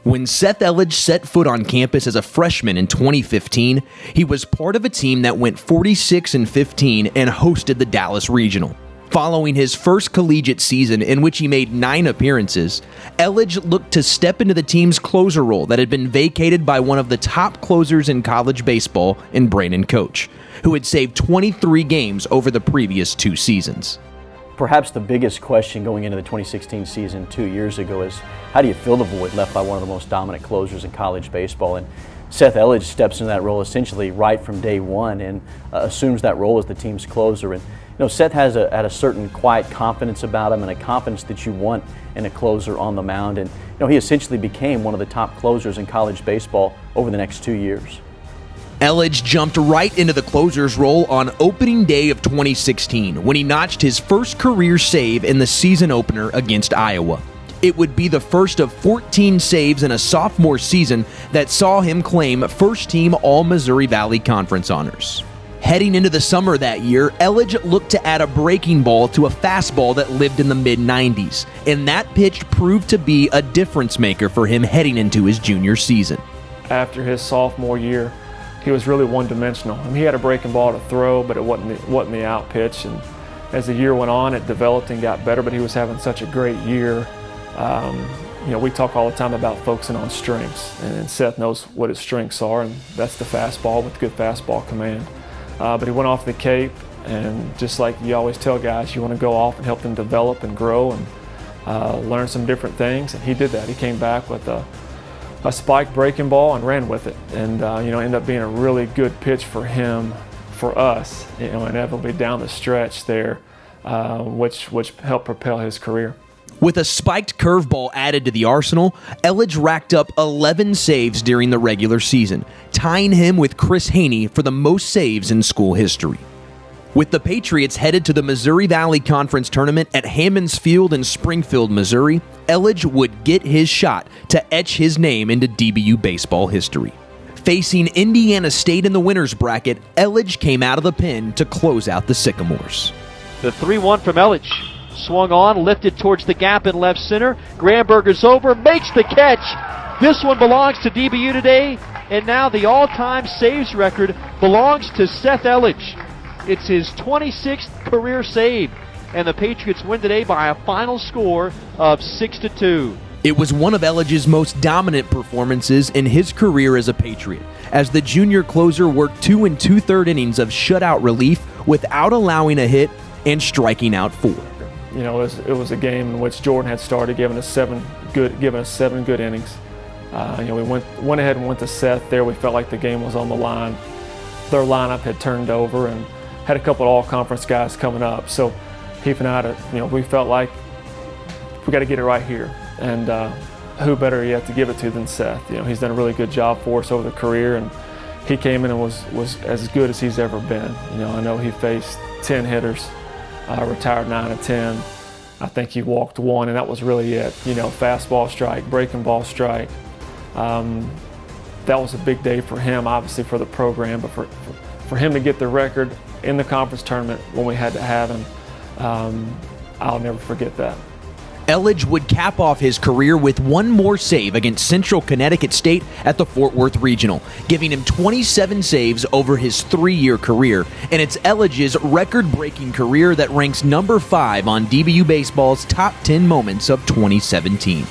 When Seth Elledge set foot on campus as a freshman in 2015, he was part of a team that went 46-15 and hosted the Dallas Regional. Following his first collegiate season, in which he made 9 appearances, Elledge looked to step into the team's closer role that had been vacated by one of the top closers in college baseball in Brandon Coach, who had saved 23 games over the previous 2 seasons. Perhaps the biggest question going into the 2016 season 2 years ago is, how do you fill the void left by one of the most dominant closers in college baseball? And Seth Elledge steps into that role essentially right from day one and assumes that role as the team's closer. And Seth has a certain quiet confidence about him, and a confidence that you want in a closer on the mound. And he essentially became one of the top closers in college baseball over the next 2 years. Elledge jumped right into the closer's role on opening day of 2016 when he notched his first career save in the season opener against Iowa. It would be the first of 14 saves in a sophomore season that saw him claim first-team All-Missouri Valley Conference honors. Heading into the summer that year, Elledge looked to add a breaking ball to a fastball that lived in the mid-90s, and that pitch proved to be a difference maker for him heading into his junior season. After his sophomore year, he was really one-dimensional. He had a breaking ball to throw, but it wasn't the out pitch. And as the year went on, it developed and got better, but he was having such a great year. We talk all the time about focusing on strengths, and Seth knows what his strengths are, and that's the fastball with good fastball command. But he went off the Cape, and just like you always tell guys, you want to go off and help them develop and grow and learn some different things, and he did that. He came back with a spiked breaking ball and ran with it, and ended up being a really good pitch for him, for us, inevitably down the stretch there, which helped propel his career. With a spiked curveball added to the arsenal, Elledge racked up 11 saves during the regular season, tying him with Chris Haney for the most saves in school history. With the Patriots headed to the Missouri Valley Conference Tournament at Hammonds Field in Springfield, Missouri, Elledge would get his shot to etch his name into DBU baseball history. Facing Indiana State in the winner's bracket, Elledge came out of the pen to close out the Sycamores. The 3-1 from Elledge. Swung on, lifted towards the gap in left center. Gramberger's over, makes the catch. This one belongs to DBU today, and now the all-time saves record belongs to Seth Elledge. It's his 26th career save, and the Patriots win today by a final score of 6-2. It was one of Elledge's most dominant performances in his career as a Patriot, as the junior closer worked 2 2/3 innings of shutout relief without allowing a hit and striking out 4. It was a game in which Jordan had started, giving us 7 good innings. We went ahead and went to Seth there. We felt like the game was on the line. Their lineup had turned over and had a couple of all-conference guys coming up. So Heath and I, we felt like we got to get it right here. And who better yet to give it to than Seth? He's done a really good job for us over the career, and he came in and was as good as he's ever been. I know he faced 10 hitters. Retired 9 of 10. I think he walked 1, and that was really it. Fastball strike, breaking ball strike. That was a big day for him, obviously for the program, but for him to get the record in the conference tournament when we had to have him, I'll never forget that. Elledge would cap off his career with one more save against Central Connecticut State at the Fort Worth Regional, giving him 27 saves over his 3-year career, and it's Elledge's record-breaking career that ranks number 5 on DBU Baseball's top 10 moments of 2017.